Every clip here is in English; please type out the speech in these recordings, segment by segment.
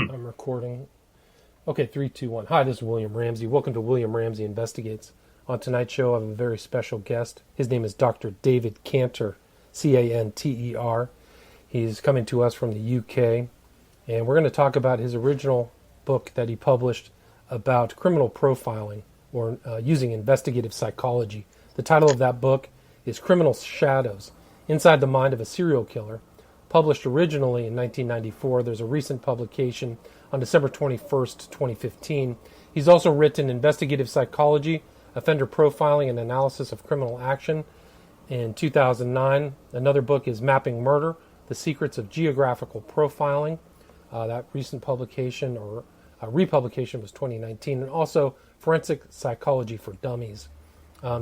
I'm recording. Okay, 3, 2, 1. Hi, this is William Ramsey. Welcome to William Ramsey Investigates. On tonight's show, I have a very special guest. His name is Dr. David Canter, Canter. He's coming to us from the UK, and we're going to talk about his original book that he published about criminal profiling or using investigative psychology. The title of that book is Criminal Shadows: Inside the Mind of a Serial Killer. Published originally in 1994. There's a recent publication on December 21st, 2015. He's also written Investigative Psychology, Offender Profiling and Analysis of Criminal Action in 2009. Another book is Mapping Murder, The Secrets of Geographical Profiling. That recent publication or republication was 2019. And also Forensic Psychology for Dummies.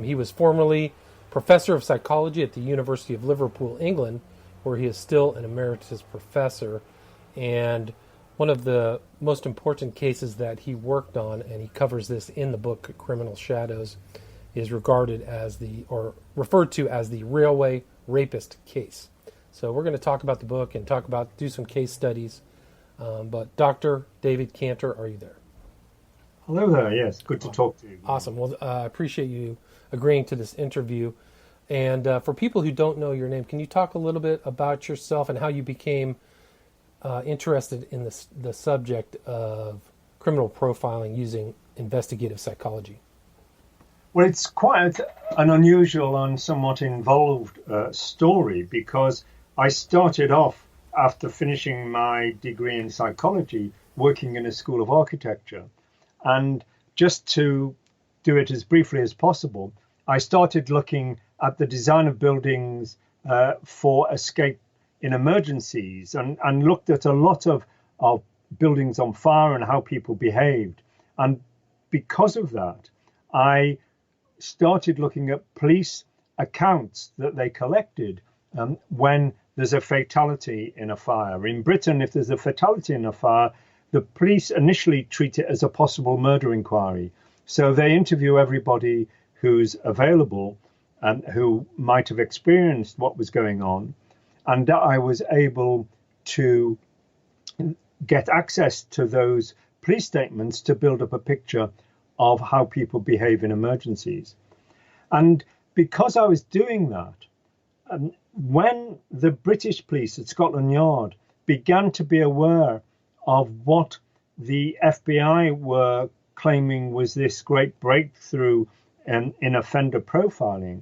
He was formerly Professor of Psychology at the University of Liverpool, England, where he is still an emeritus professor. And one of the most important cases that he worked on, and he covers this in the book Criminal Shadows, is regarded as or referred to as the railway rapist case. So we're going to talk about the book and do some case studies. But Dr. David Canter, are you there? Hello there, yes, good to talk to you. Awesome. Well, I appreciate you agreeing to this interview. And for people who don't know your name, can you talk a little bit about yourself and how you became interested in the subject of criminal profiling using investigative psychology? Well, it's quite an unusual and somewhat involved story, because I started off, after finishing my degree in psychology, working in a school of architecture. And just to do it as briefly as possible, I started looking at the design of buildings for escape in emergencies, and looked at a lot of buildings on fire and how people behaved. And because of that, I started looking at police accounts that they collected when there's a fatality in a fire. In Britain, if there's a fatality in a fire, the police initially treat it as a possible murder inquiry. So they interview everybody who's available and who might have experienced what was going on. And I was able to get access to those police statements to build up a picture of how people behave in emergencies. And because I was doing that, when the British police at Scotland Yard began to be aware of what the FBI were claiming was this great breakthrough in offender profiling,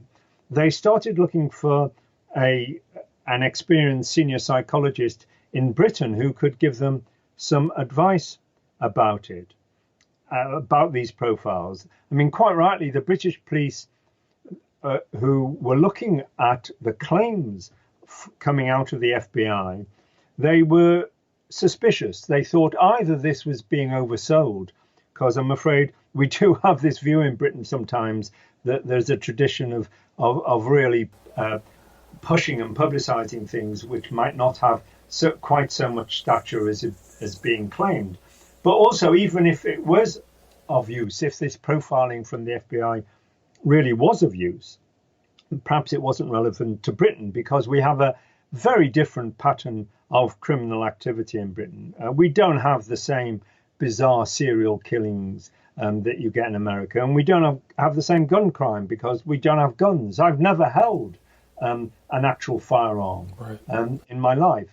they started looking for an experienced senior psychologist in Britain who could give them some advice about it, about these profiles. I mean, quite rightly, the British police who were looking at the claims coming out of the FBI, they were suspicious. They thought either this was being oversold, because I'm afraid we do have this view in Britain sometimes that there's a tradition of really pushing and publicizing things which might not have quite so much stature as being claimed. But also, even if it was of use, if this profiling from the FBI really was of use, perhaps it wasn't relevant to Britain, because we have a very different pattern of criminal activity in Britain. We don't have the same bizarre serial killings that you get in America, and we don't have the same gun crime because we don't have guns. I've never held an actual firearm in my life.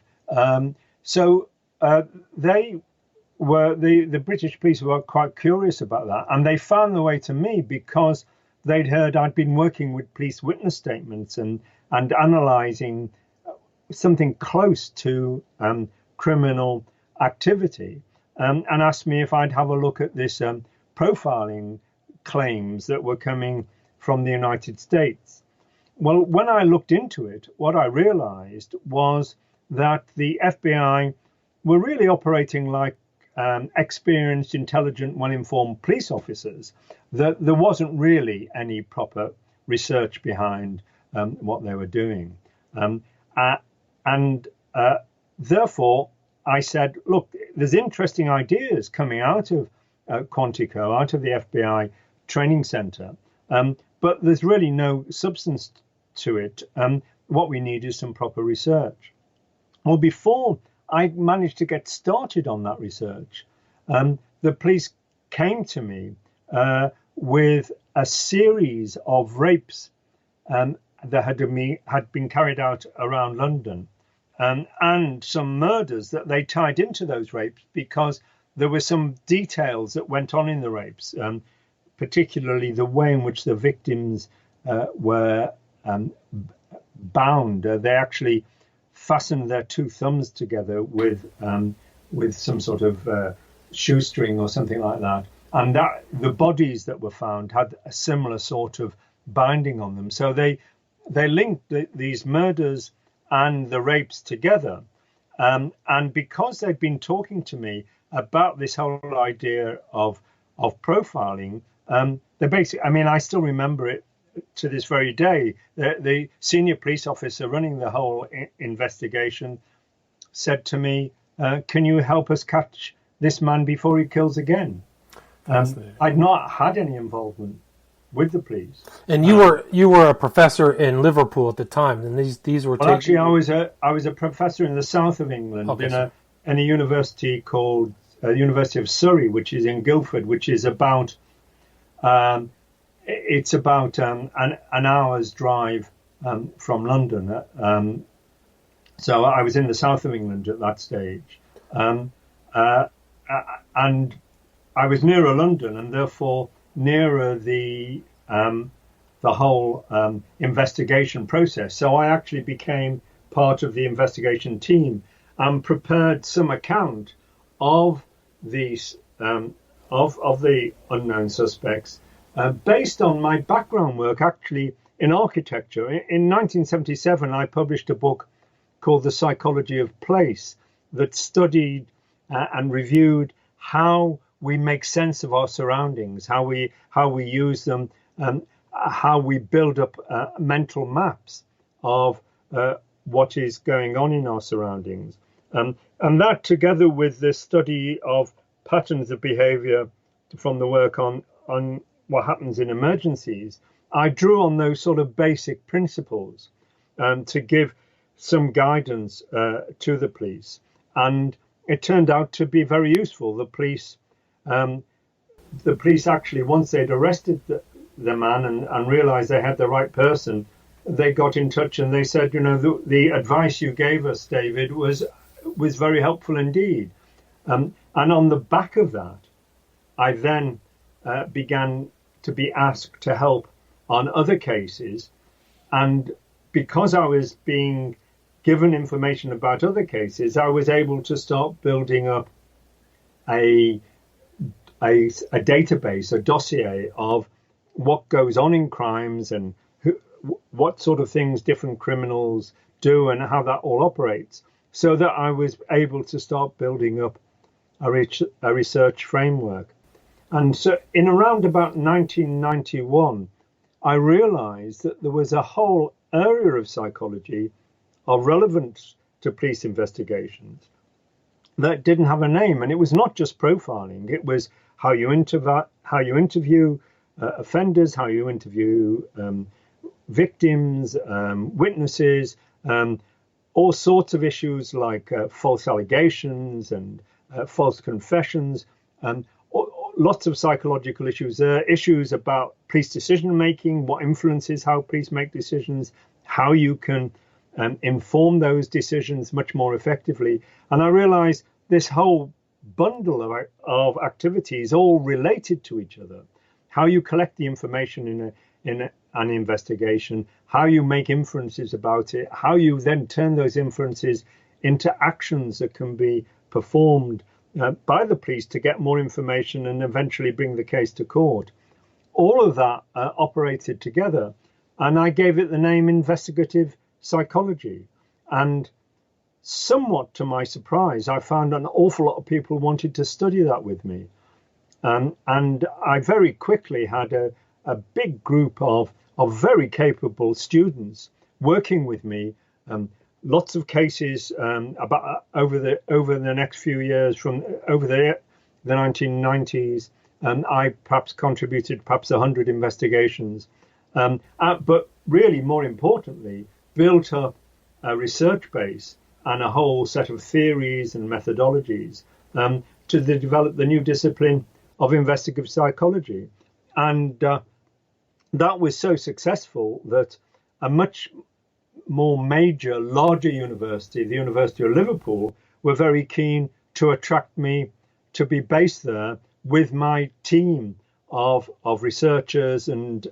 So they were the British police were quite curious about that, and they found their way to me because they'd heard I'd been working with police witness statements and analysing something close to criminal activity, and asked me if I'd have a look at this profiling claims that were coming from the United States. Well, when I looked into it, what I realised was that the FBI were really operating like experienced, intelligent, well-informed police officers. That there wasn't really any proper research behind what they were doing. Therefore, I said, look, there's interesting ideas coming out of Quantico, out of the FBI training center, but there's really no substance to it. What we need is some proper research. Well, before I managed to get started on that research, the police came to me with a series of rapes that had been carried out around London, and some murders that they tied into those rapes because there were some details that went on in the rapes, particularly the way in which the victims were bound. They actually fastened their two thumbs together with some sort of shoestring or something like that, and that the bodies that were found had a similar sort of binding on them. So they linked these murders and the rapes together, and because they'd been talking to me about this whole idea of profiling, they basically, I mean, I still remember it to this very day. The senior police officer running the whole investigation said to me, can you help us catch this man before he kills again? I'd not had any involvement with the police. And you were a professor in Liverpool at the time, and these were. Well, actually, I was a professor in the south of England, in a university called University of Surrey, which is in Guildford, which is about it's about an hour's drive from London. So I was in the south of England at that stage, and I was nearer London, and therefore nearer the whole investigation process. So I actually became part of the investigation team and prepared some account of these of the unknown suspects based on my background work actually in architecture. In 1977, I published a book called The Psychology of Place that studied and reviewed how we make sense of our surroundings, how we use them, how we build up mental maps of what is going on in our surroundings. And that, together with the study of patterns of behavior from the work on what happens in emergencies, I drew on those sort of basic principles to give some guidance to the police. And it turned out to be very useful. The police actually, once they'd arrested the man and realized they had the right person, they got in touch and they said, the advice you gave us, David, was very helpful indeed. And on the back of that, I then began to be asked to help on other cases. And because I was being given information about other cases, I was able to start building up a database, a dossier of what goes on in crimes and what sort of things different criminals do and how that all operates, so that I was able to start building up a research framework. And so in around about 1991, I realized that there was a whole area of psychology of relevance to police investigations that didn't have a name. And it was not just profiling. It was how you interview offenders, how you interview victims, witnesses, all sorts of issues like false allegations and false confessions, lots of psychological issues. Issues about police decision making, what influences how police make decisions, how you can inform those decisions much more effectively. And I realized this whole bundle of activities all related to each other. How you collect the information in an investigation, how you make inferences about it, how you then turn those inferences into actions that can be performed by the police to get more information and eventually bring the case to court. All of that operated together, and I gave it the name investigative psychology. And somewhat to my surprise, I found an awful lot of people wanted to study that with me. And I very quickly had a big group of very capable students working with me. Lots of cases about over the next few years from over the 1990s. I perhaps contributed 100 investigations, but really more importantly, built up a research base and a whole set of theories and methodologies to develop the new discipline of investigative psychology. And that was so successful that a much more major, larger university, the University of Liverpool, were very keen to attract me to be based there with my team of researchers and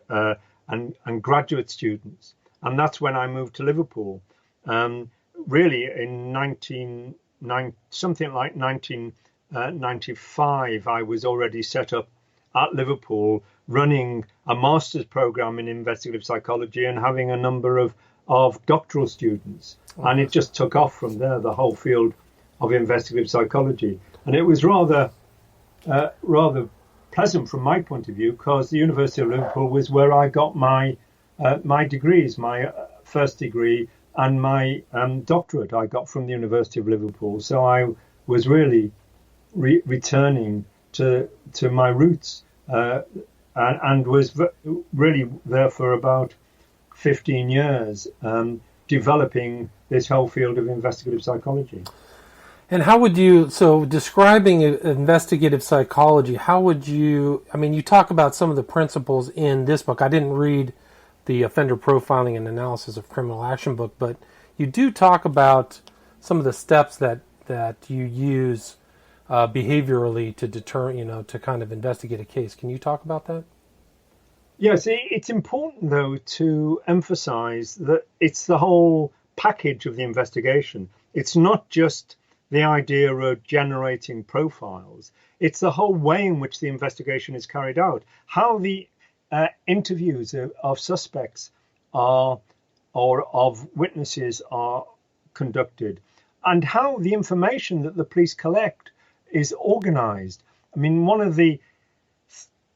graduate students. And that's when I moved to Liverpool. Really in 1995, I was already set up at Liverpool running a master's program in investigative psychology and having a number of doctoral students. And it just took off from there, the whole field of investigative psychology. And it was rather pleasant from my point of view, because the University of Liverpool was where I got my degrees, my first degree and my doctorate I got from the University of Liverpool. So I was really returning to my roots and was really there for about 15 years, developing this whole field of investigative psychology. And how would you, so describing investigative psychology, how would you, I mean, you talk about some of the principles in this book. I didn't read the Offender Profiling and Analysis of Criminal Action book, but you do talk about some of the steps that you use behaviorally to deter, to kind of investigate a case. Can you talk about that? Yes, it's important, though, to emphasize that it's the whole package of the investigation. It's not just the idea of generating profiles. It's the whole way in which the investigation is carried out, how the interviews of suspects are or of witnesses are conducted, and how the information that the police collect is organized. I mean, one of the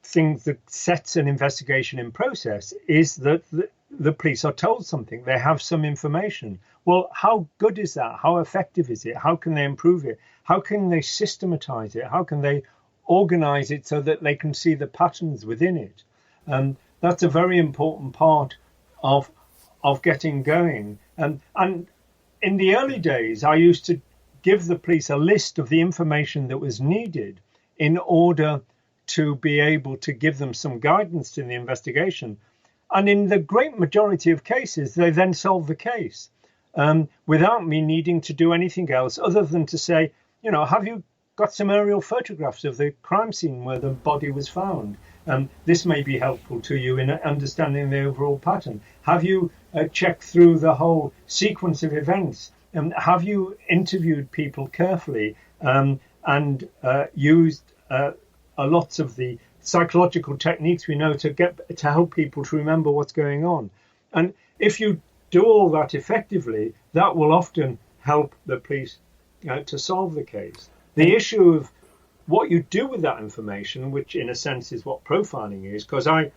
things that sets an investigation in process is that the police are told something, they have some information. Well, how good is that? How effective is it? How can they improve it? How can they systematize it? How can they organize it so that they can see the patterns within it? That's a very important part of getting going. And in the early days, I used to give the police a list of the information that was needed in order to be able to give them some guidance in the investigation. And in the great majority of cases, they then solve the case without me needing to do anything else other than to say, have you got some aerial photographs of the crime scene where the body was found? This may be helpful to you in understanding the overall pattern. Have you checked through the whole sequence of events? Have you interviewed people carefully and used lots of the psychological techniques we know to help people to remember what's going on? And if you do all that effectively, that will often help the police to solve the case. The issue of what you do with that information, which in a sense is what profiling is, because I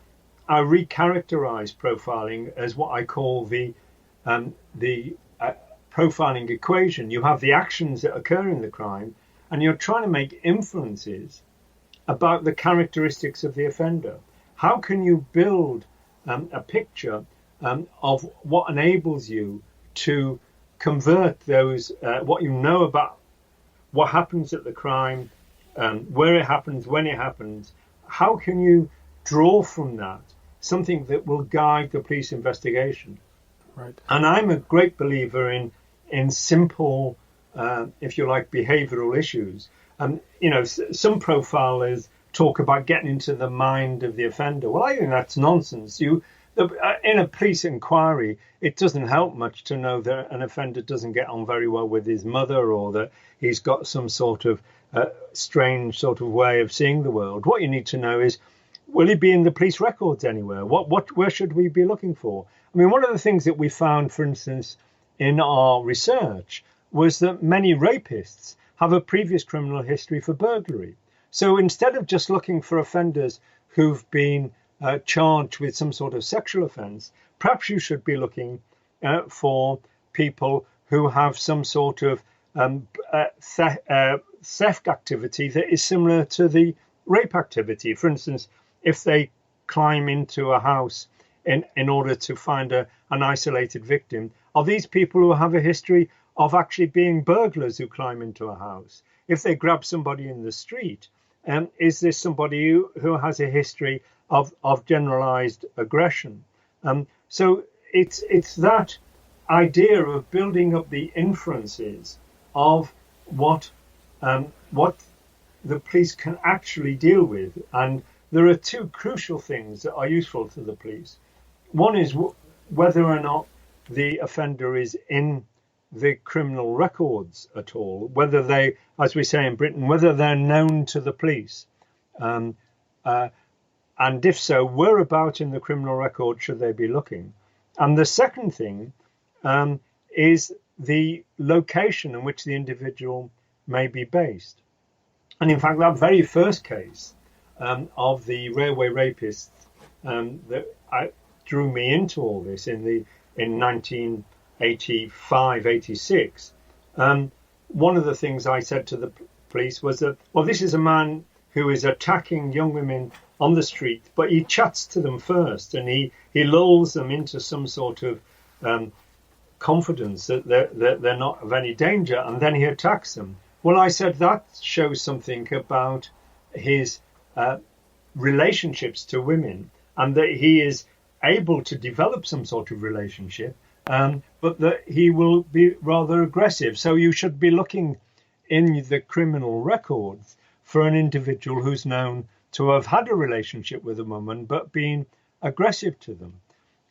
recharacterize profiling as what I call the profiling equation. You have the actions that occur in the crime, and you're trying to make inferences about the characteristics of the offender. How can you build a picture of what enables you to convert those, what you know about what happens at the crime, where it happens, when it happens? How can you draw from that something that will guide the police investigation? Right. And I'm a great believer in simple, if you like, behavioral issues. Some profilers talk about getting into the mind of the offender. Well, I think that's nonsense. In a police inquiry, it doesn't help much to know that an offender doesn't get on very well with his mother, or that he's got some sort of strange sort of way of seeing the world. What you need to know is, will he be in the police records anywhere? Where should we be looking for? I mean, one of the things that we found, for instance, in our research was that many rapists have a previous criminal history for burglary. So instead of just looking for offenders who've been charged with some sort of sexual offence, perhaps you should be looking for people who have some sort of theft activity that is similar to the rape activity. For instance, if they climb into a house in order to find an isolated victim, are these people who have a history of actually being burglars who climb into a house. If they grab somebody in the street, is this somebody who has a history of generalized aggression? So it's that idea of building up the inferences of what the police can actually deal with. And there are two crucial things that are useful to the police. One is whether or not the offender is in the criminal records at all, whether they, as we say in Britain, whether they're known to the police. And if so, whereabout in the criminal record should they be looking? And the second thing is the location in which the individual may be based. And in fact, that very first case of the railway rapist that drew me into all this in 1985, 86, one of the things I said to the police was that, well, this is a man who is attacking young women on the street, but he chats to them first, and he lulls them into some sort of confidence that they're not of any danger, and then he attacks them. Well, I said that shows something about his relationships to women, and that he is able to develop some sort of relationship, but that he will be rather aggressive. So you should be looking in the criminal records for an individual who's known to have had a relationship with a woman but been aggressive to them.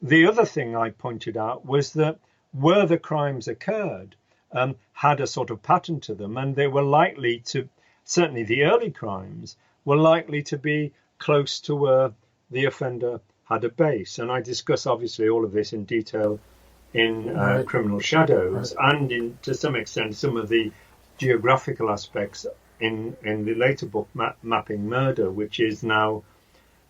The other thing I pointed out was that where the crimes occurred had a sort of pattern to them, and they were likely to, certainly the early crimes, were likely to be close to where the offender had a base. And I discuss obviously all of this in detail in Criminal Shadows, and to some extent some of the geographical aspects in the later book, Mapping Murder, which is now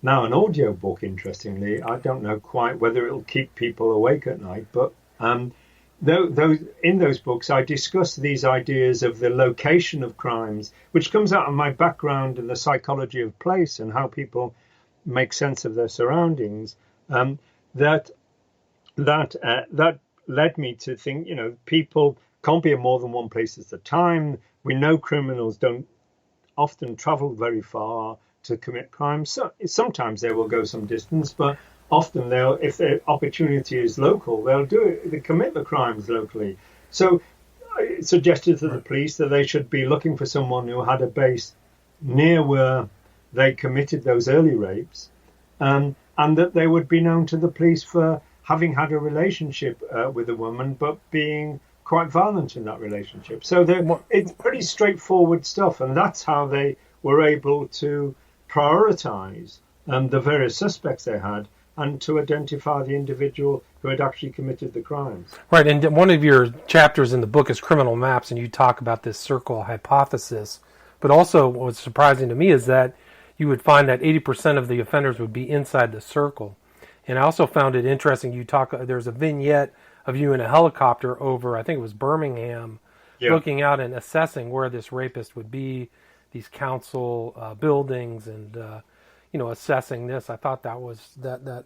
an audio book, interestingly. I don't know quite whether it'll keep people awake at night, but in those books I discuss these ideas of the location of crimes, which comes out of my background in the psychology of place and how people make sense of their surroundings. That led me to think, people can't be in more than one place at a time. We know criminals don't often travel very far to commit crimes. So sometimes they will go some distance, but often if the opportunity is local, they'll do it. They commit the crimes locally. So I suggested to the police that they should be looking for someone who had a base near where they committed those early rapes, and that they would be known to the police for having had a relationship with a woman, but being quite violent in that relationship. So it's pretty straightforward stuff, and that's how they were able to prioritize the various suspects they had and to identify the individual who had actually committed the crimes. Right, and one of your chapters in the book is Criminal Maps, and you talk about this circle hypothesis. But also what's surprising to me is that you would find that 80% of the offenders would be inside the circle. And I also found it interesting, there's a vignette of you in a helicopter over, I think it was Birmingham, looking out and assessing where this rapist would be, these council buildings, and assessing this. I thought that was that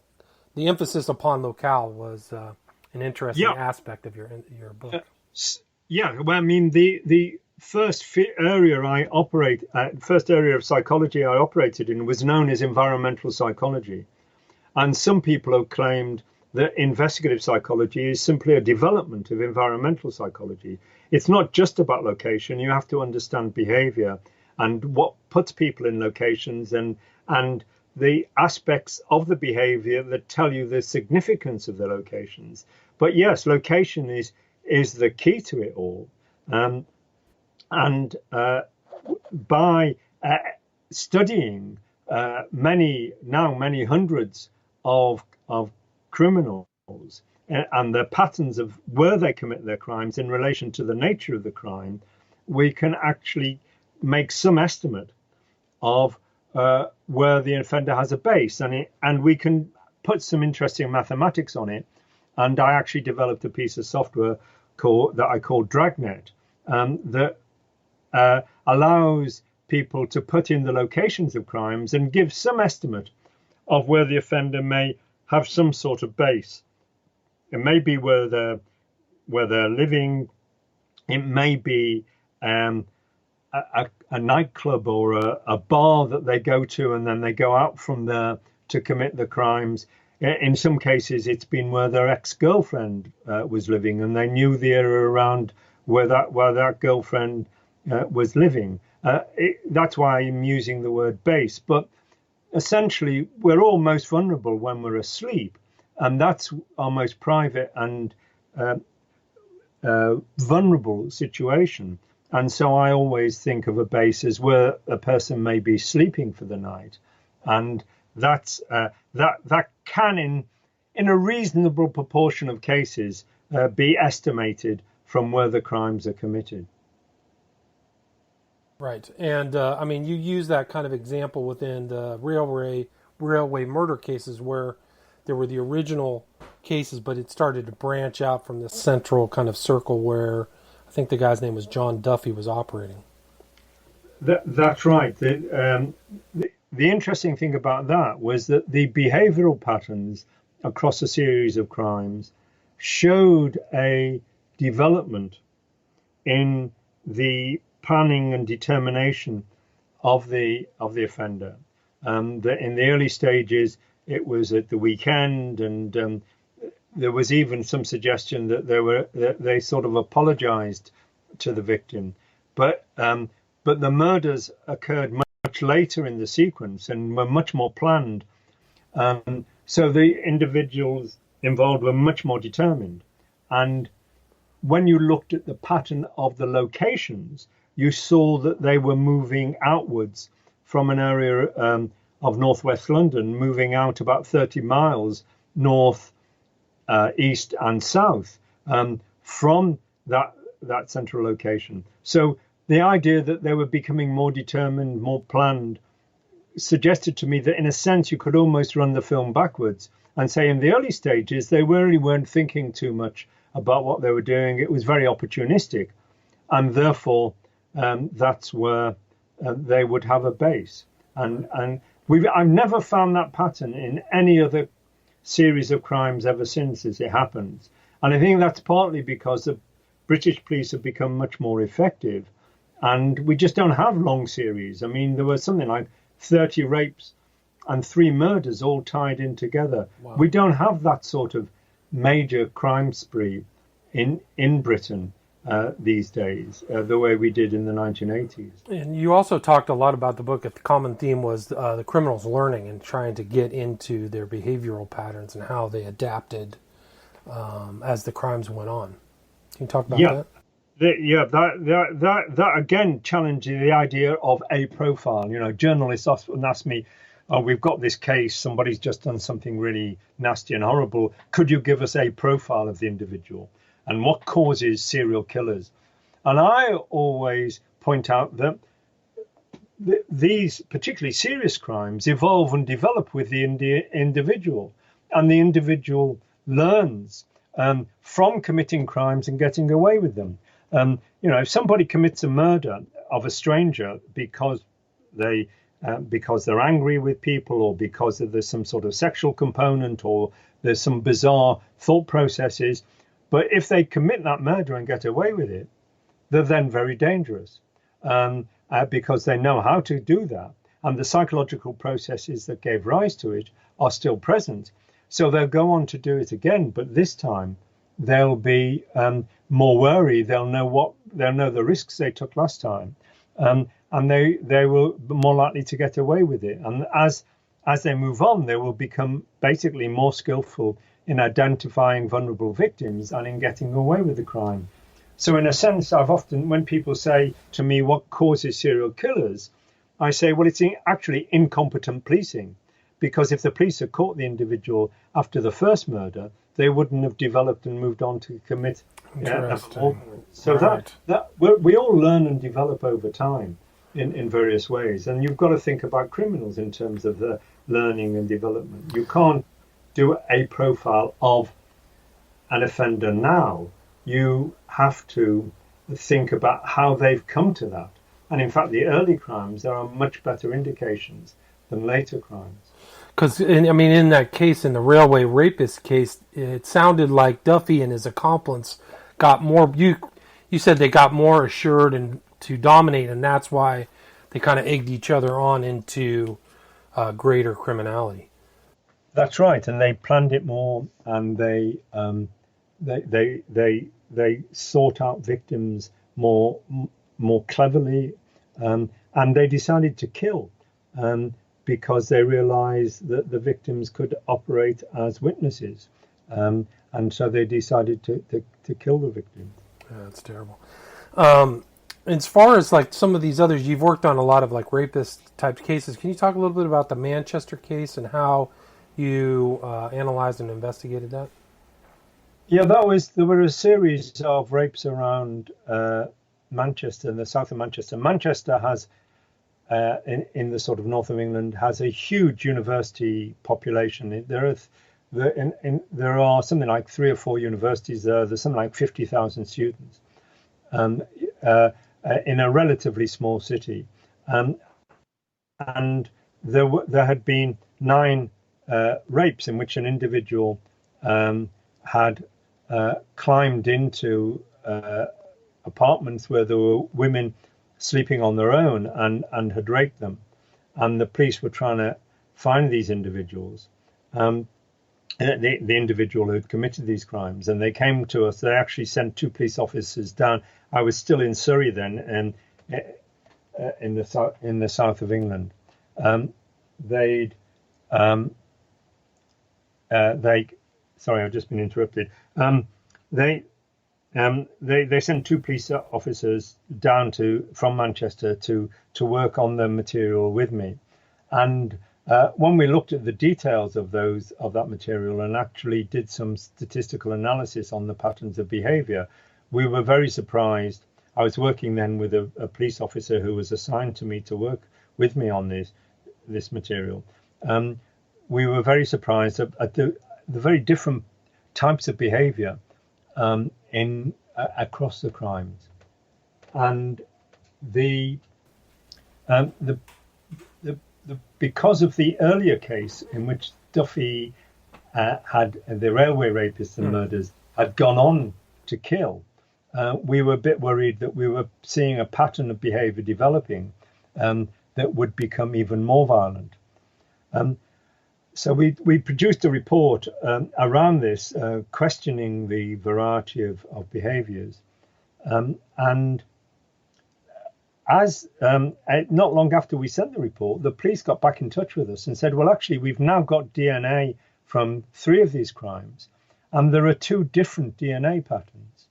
the emphasis upon locale was an interesting aspect of your book. Well, I mean, the first area of psychology I operated in was known as environmental psychology, and some people have claimed that investigative psychology is simply a development of environmental psychology. It's not just about location. You have to understand behavior and what puts people in locations and the aspects of the behavior that tell you the significance of the locations. But yes, location is the key to it all. By studying many hundreds of criminals and the patterns of where they commit their crimes in relation to the nature of the crime, we can actually make some estimate of where the offender has a base, and we can put some interesting mathematics on it. And I actually developed a piece of software that I call Dragnet that allows people to put in the locations of crimes and give some estimate of where the offender may have some sort of base. It may be where they're living, It may be a nightclub or a bar that they go to, and then they go out from there to commit the crimes. In some cases, it's been where their ex-girlfriend was living, and they knew the area around where that girlfriend was living. That's why I'm using the word base. But essentially, we're all most vulnerable when we're asleep, and that's our most private and vulnerable situation. And so I always think of a base as where a person may be sleeping for the night, and that can, in a reasonable proportion of cases, be estimated from where the crimes are committed. Right. And I mean, you use that kind of example within the railway murder cases where there were the original cases, but it started to branch out from the central kind of circle where I think the guy's name was John Duffy was operating. That's right. The interesting thing about that was that the behavioral patterns across a series of crimes showed a development in the planning and determination of the offender. In the early stages, it was at the weekend, and there was even some suggestion that they sort of apologized to the victim, but the murders occurred much later in the sequence and were much more planned. So the individuals involved were much more determined. And when you looked at the pattern of the locations, you saw that they were moving outwards from an area of northwest London, moving out about 30 miles north, east and south from that central location. So the idea that they were becoming more determined, more planned, suggested to me that in a sense you could almost run the film backwards and say in the early stages they really weren't thinking too much about what they were doing. It was very opportunistic, and therefore that's where they would have a base. And I've never found that pattern in any other series of crimes ever since as it happens. And I think that's partly because the British police have become much more effective, and we just don't have long series. I mean, there was something like 30 rapes and 3 murders all tied in together. Wow. We don't have that sort of major crime spree in Britain these days, the way we did in the 1980s. And you also talked a lot about the book. The common theme was the criminals learning and trying to get into their behavioral patterns and how they adapted as the crimes went on. Can you talk about that? That again challenges the idea of a profile. You know, journalists often ask me, "Oh, we've got this case. Somebody's just done something really nasty and horrible. Could you give us a profile of the individual and what causes serial killers?" And I always point out that these particularly serious crimes evolve and develop with the individual, and the individual learns from committing crimes and getting away with them. If somebody commits a murder of a stranger because they're angry with people, or because there's some sort of sexual component, or there's some bizarre thought processes, but if they commit that murder and get away with it, they're then very dangerous because they know how to do that, and the psychological processes that gave rise to it are still present. So they'll go on to do it again, but this time they'll be more wary. They'll know the risks they took last time, and they will be more likely to get away with it. And as they move on, they will become basically more skillful in identifying vulnerable victims and in getting away with the crime. So in a sense, when people say to me, what causes serial killers? I say, well, it's actually incompetent policing. Because if the police had caught the individual after the first murder, they wouldn't have developed and moved on to commit. So right. that we all learn and develop over time in various ways. And you've got to think about criminals in terms of the learning and development. You can't do a profile of an offender now. You have to think about how they've come to that. And in fact, the early crimes, there are much better indications than later crimes. Because, in that case, in the railway rapist case, it sounded like Duffy and his accomplice got more. You you said they got more assured and to dominate, and that's why they kind of egged each other on into greater criminality. That's right, and they planned it more, and they sought out victims more cleverly, and they decided to kill because they realised that the victims could operate as witnesses, and so they decided to kill the victims. Yeah, that's terrible. As far as like some of these others, you've worked on a lot of like rapist type cases. Can you talk a little bit about the Manchester case and how you analyzed and investigated that? Yeah, there were a series of rapes around Manchester, in the south of Manchester. Manchester has, in the sort of north of England, has a huge university population. There are something like 3 or 4 universities there. There's something like 50,000 students in a relatively small city, and there had been 9 rapes in which an individual had climbed into apartments where there were women sleeping on their own and had raped them. And the police were trying to find these individuals, the individual who had committed these crimes. And they came to us. They actually sent 2 police officers down. I was still in Surrey then, and in the south of England. Sorry, I've just been interrupted. They sent 2 police officers down from Manchester to work on the material with me, and when we looked at the details of that material and actually did some statistical analysis on the patterns of behaviour, we were very surprised. I was working then with a police officer who was assigned to me to work with me on this material. We were very surprised at the very different types of behaviour across the crimes, and because of the earlier case in which Duffy had the railway rapists and murders had gone on to kill, we were a bit worried that we were seeing a pattern of behaviour developing that would become even more violent. So we produced a report around this, questioning the variety of behaviours. And as not long after we sent the report, the police got back in touch with us and said, well, actually, we've now got DNA from 3 of these crimes, and there are 2 different DNA patterns.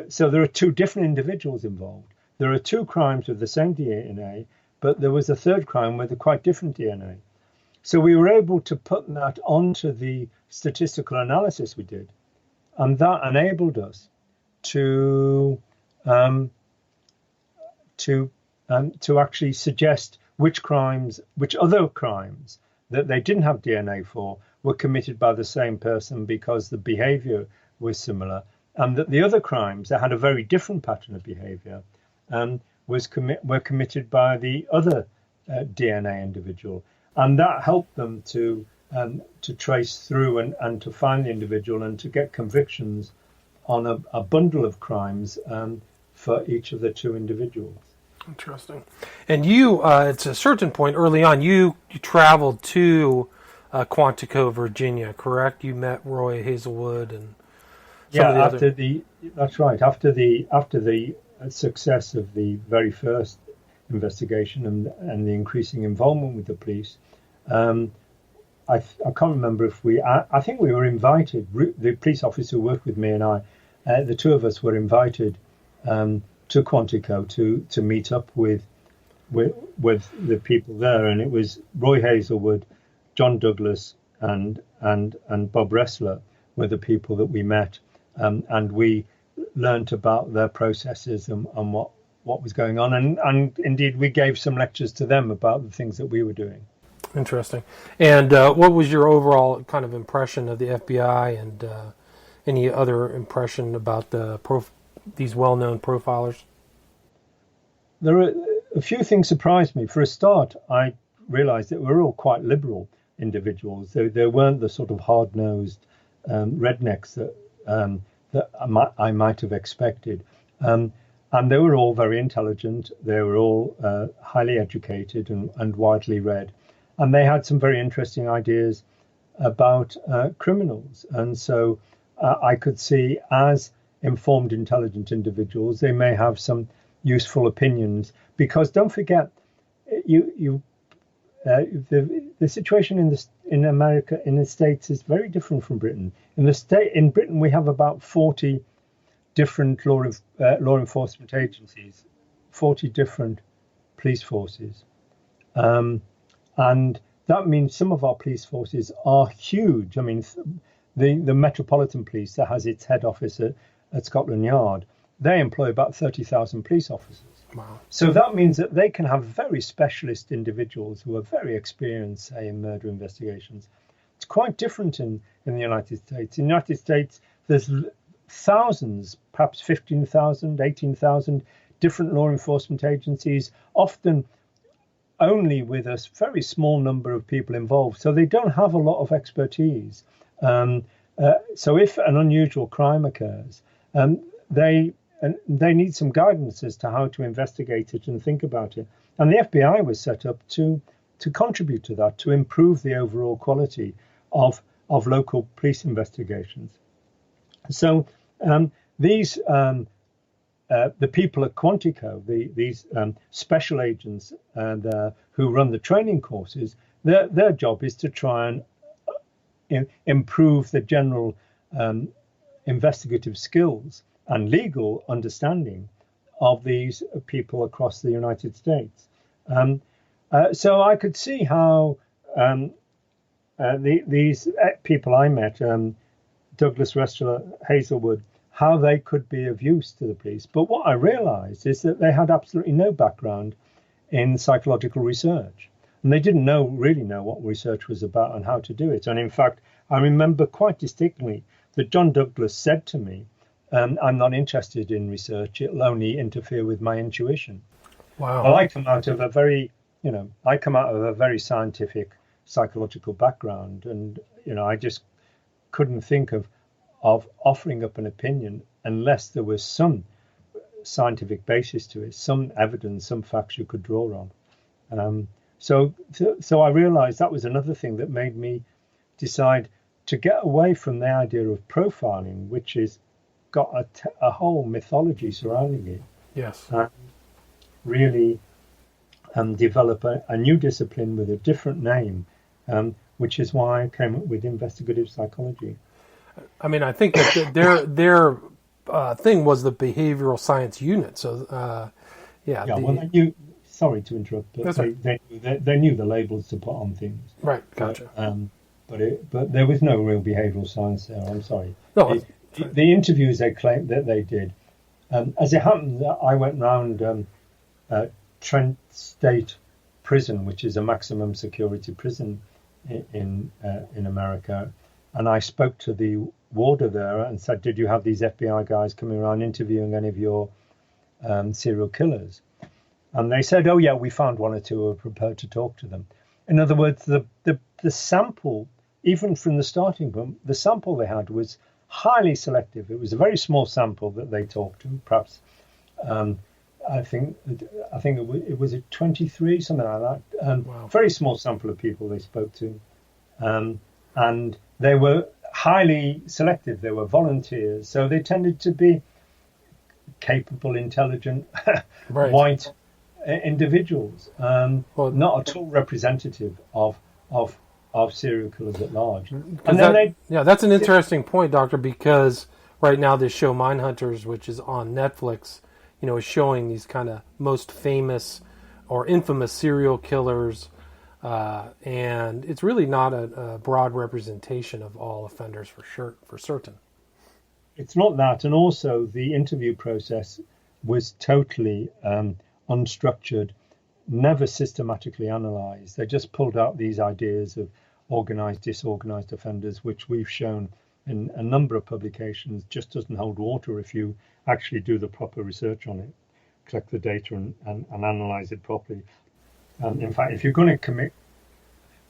So there are 2 different individuals involved. There are 2 crimes with the same DNA, but there was a 3rd crime with a quite different DNA. So we were able to put that onto the statistical analysis we did, and that enabled us to actually suggest which other crimes that they didn't have DNA for were committed by the same person because the behaviour was similar, and that the other crimes that had a very different pattern of behaviour were committed by the other DNA individual. And that helped them to trace through and to find the individual and to get convictions on a bundle of crimes for each of the 2 individuals. Interesting. And you, at a certain point early on, you traveled to Quantico, Virginia, correct? You met Roy Hazelwood and that's right. After the success of the very first investigation and the increasing involvement with the police, I can't remember if I think we were invited. The police officer who worked with me and I, the 2 of us were invited to Quantico to meet up with the people there, and it was Roy Hazelwood, John Douglas, and Bob Ressler were the people that we met, and we learnt about their processes and what was going on, and indeed we gave some lectures to them about the things that we were doing. Interesting. And what was your overall kind of impression of the FBI, and any other impression about these well-known profilers? There are a few things surprised me. For a start, I realised that we're all quite liberal individuals. They weren't the sort of hard-nosed rednecks that I might have expected. And they were all very intelligent. They were all highly educated and widely read. And they had some very interesting ideas about criminals. And so I could see, as informed, intelligent individuals, they may have some useful opinions. Because don't forget, the situation in America, in the States, is very different from Britain. In Britain, we have about 40 different law enforcement agencies, 40 different police forces, and that means some of our police forces are huge. I mean, the Metropolitan Police, that has its head office at Scotland Yard, they employ about 30,000 police officers. Wow. So that means that they can have very specialist individuals who are very experienced, say, in murder investigations. It's quite different in the United States. In the United States, there's thousands, perhaps 15,000, 18,000 different law enforcement agencies, often only with a very small number of people involved. So they don't have a lot of expertise. So if an unusual crime occurs, they need some guidance as to how to investigate it and think about it. And the FBI was set up to contribute to that, to improve the overall quality of local police investigations. So the people at Quantico, these special agents who run the training courses, their job is to try and improve the general investigative skills and legal understanding of these people across the United States. So I could see how these people I met, Douglas Restler, Hazelwood, how they could be of use to the police. But what I realized is that they had absolutely no background in psychological research. And they didn't really know what research was about and how to do it. And in fact, I remember quite distinctly that John Douglas said to me, I'm not interested in research. It'll only interfere with my intuition. Wow. Well, I come out of a very scientific psychological background. And, I just couldn't think of offering up an opinion unless there was some scientific basis to it, some evidence, some facts you could draw on. So I realized that was another thing that made me decide to get away from the idea of profiling, which is got a whole mythology surrounding it. Yes. And really develop a new discipline with a different name, which is why I came up with investigative psychology. I mean, I think that their thing was the behavioral science unit. So, They knew. Sorry to interrupt, but they knew the labels to put on things. Right. Gotcha. But there was no real behavioral science there. I'm sorry. No. The interviews they claimed that they did, as it happened, I went round Trent State Prison, which is a maximum security prison in America, and I spoke to the warder there and said, "Did you have these FBI guys coming around interviewing any of your serial killers?" And they said, "Oh yeah, we found one or two who were prepared to talk to them." In other words, the sample, even from the starting point, the sample they had was highly selective. It was a very small sample that they talked to. Perhaps I think it was 23, something like that. Wow. Very small sample of people they spoke to, and they were highly selective. They were volunteers, so they tended to be capable, intelligent, Right. white individuals, not at all representative of serial killers at large. And then that's an interesting point, Doctor, because right now this show Mindhunters, which is on Netflix, is showing these kind of most famous or infamous serial killers, and it's really not a broad representation of all offenders for certain. It's not that, and also the interview process was totally unstructured, never systematically analysed. They just pulled out these ideas of organised, disorganised offenders, which we've shown in a number of publications just doesn't hold water if you actually do the proper research on it, collect the data and analyse it properly. In fact, if you're going to commit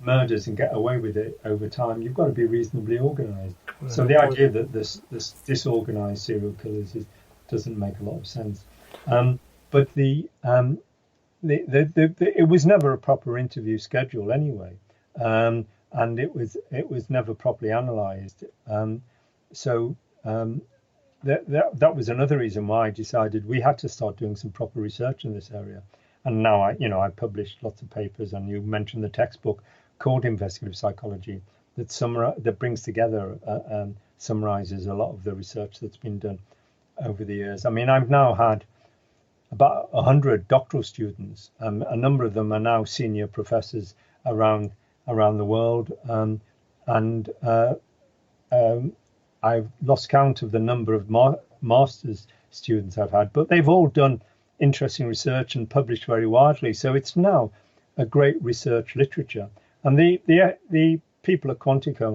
murders and get away with it over time, you've got to be reasonably organised. So the idea that this disorganized serial killers doesn't make a lot of sense. But it was never a proper interview schedule anyway, and it was never properly analysed. That was another reason why I decided we had to start doing some proper research in this area. And now I published lots of papers, and you mentioned the textbook called Investigative Psychology that brings together summarizes a lot of the research that's been done over the years. I mean, I've now had about 100 doctoral students. A number of them are now senior professors around the world, and I've lost count of the number of master's students I've had, but they've all done interesting research and published very widely. So it's now a great research literature. And the people at Quantico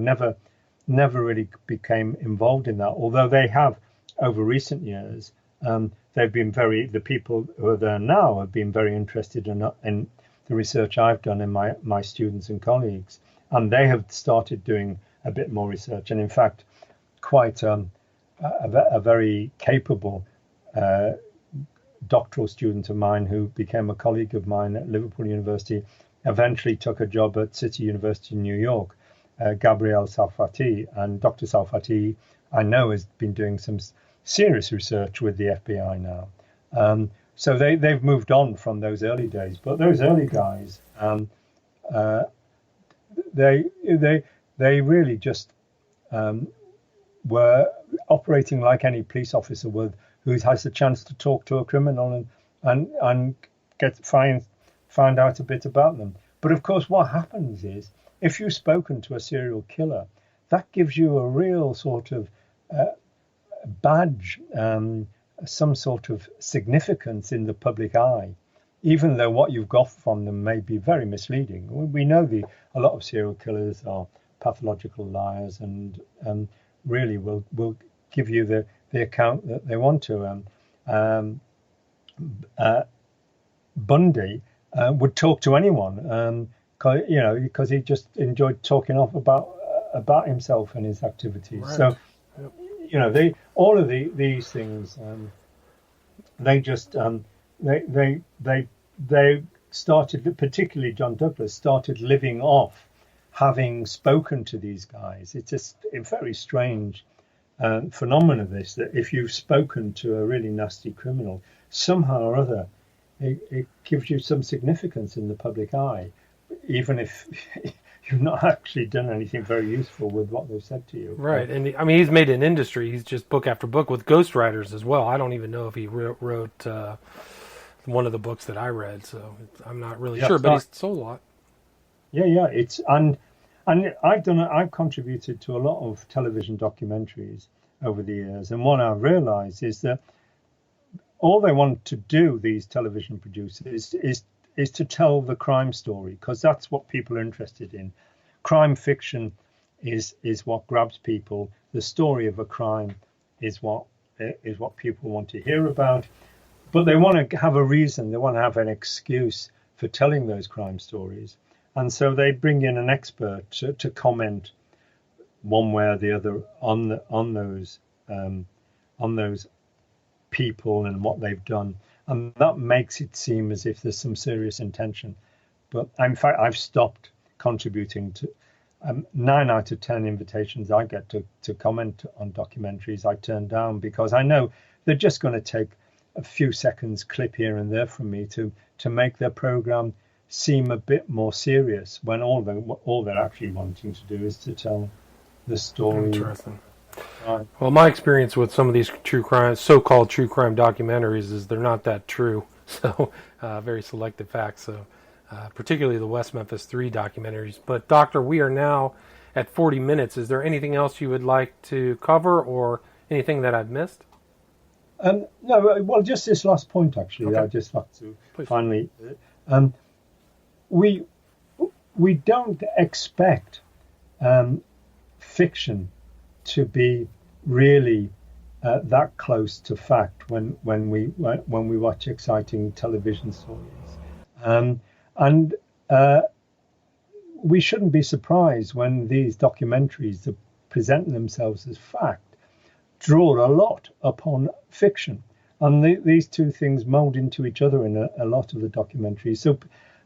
never really became involved in that, although they have over recent years. The people who are there now have been very interested in the research I've done in my students and colleagues, and they have started doing a bit more research. And in fact, quite a very capable doctoral student of mine who became a colleague of mine at Liverpool University eventually took a job at City University in New York, Gabrielle Salfati. And Dr. Salfati, I know, has been doing some serious research with the FBI now. So they've moved on from those early days. But those early guys, they really just were operating like any police officer would, who has the chance to talk to a criminal and find out a bit about them. But of course, what happens is, if you've spoken to a serial killer, that gives you a real sort of badge, some sort of significance in the public eye, even though what you've got from them may be very misleading. We know a lot of serial killers are pathological liars and really will give you the account that they want to. Bundy would talk to anyone, because he just enjoyed talking off about himself and his activities. Right. So, all of these things, they just they started, particularly John Douglas, started living off having spoken to these guys. It's just a very strange phenomenon, this, that if you've spoken to a really nasty criminal, somehow or other, it gives you some significance in the public eye, even if you've not actually done anything very useful with what they've said to you. Right, and I mean, he's made an industry. He's just book after book with ghostwriters as well. I don't even know if he wrote one of the books that I read, so I'm not really sure, but he's sold a lot. Yeah, it's and I've contributed to a lot of television documentaries over the years, and what I've realised is that all they want to do, these television producers, is to tell the crime story, because that's what people are interested in. Crime fiction is what grabs people. The story of a crime is what people want to hear about, but they want to have a reason. They want to have an excuse for telling those crime stories. And so they bring in an expert to comment one way or the other on those people and what they've done, and that makes it seem as if there's some serious intention. But in fact, I've stopped contributing to 9 out of 10 invitations I get to comment on documentaries I turn down, because I know they're just going to take a few seconds clip here and there from me to make their program seem a bit more serious, when all they're actually wanting to do is to tell the story. Interesting. Right. Well, my experience with some of these so-called true crime documentaries is they're not that true. So, very selective facts. So, particularly the West Memphis 3 documentaries. But, Doctor, we are now at 40 minutes. Is there anything else you would like to cover, or anything that I've missed? No, well, just this last point, actually. Okay. I'd just like to finally... We don't expect fiction to be really that close to fact when we watch exciting television stories, and we shouldn't be surprised when these documentaries, the presenting themselves as fact draw a lot upon fiction. And these two things mold into each other in a lot of the documentaries. So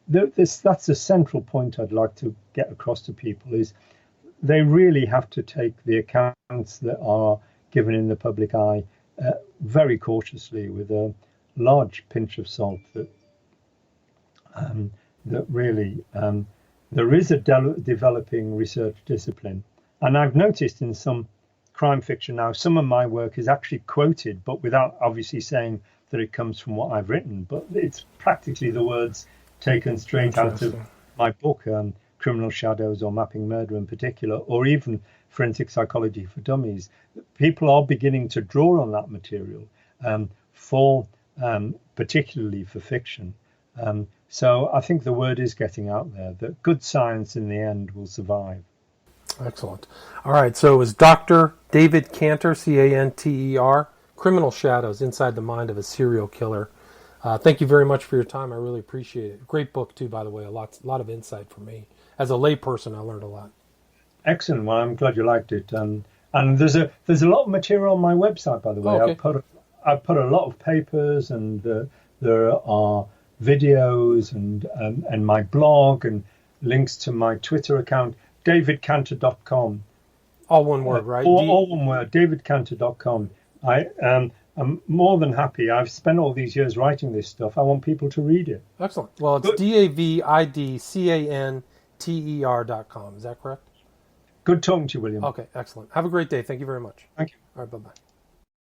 that's the central point I'd like to get across to people, is they really have to take the accounts that are given in the public eye very cautiously, with a large pinch of salt, that really there is a developing research discipline. And I've noticed in some crime fiction now, some of my work is actually quoted, but without obviously saying that it comes from what I've written. But it's practically the words taken straight out of my book, Criminal Shadows, or Mapping Murder in particular, or even Forensic Psychology for Dummies. People are beginning to draw on that material particularly for fiction. So I think the word is getting out there that good science in the end will survive. Excellent. All right, so it was Dr. David Canter, Canter, Criminal Shadows, Inside the Mind of a Serial Killer. Thank you very much for your time. I really appreciate it. Great book, too, by the way. A lot of insight for me. As a layperson, I learned a lot. Excellent. Well, I'm glad you liked it. And there's a lot of material on my website, by the way. Okay. I've put a lot of papers, and there are videos and my blog and links to my Twitter account, davidcanter.com. All one word, right? All one word, davidcanter.com. I'm more than happy. I've spent all these years writing this stuff. I want people to read it. Excellent. Well, it's davidcanter.com. Is that correct? Good talking to you, William. Okay, excellent. Have a great day. Thank you very much. Thank you. All right, bye-bye.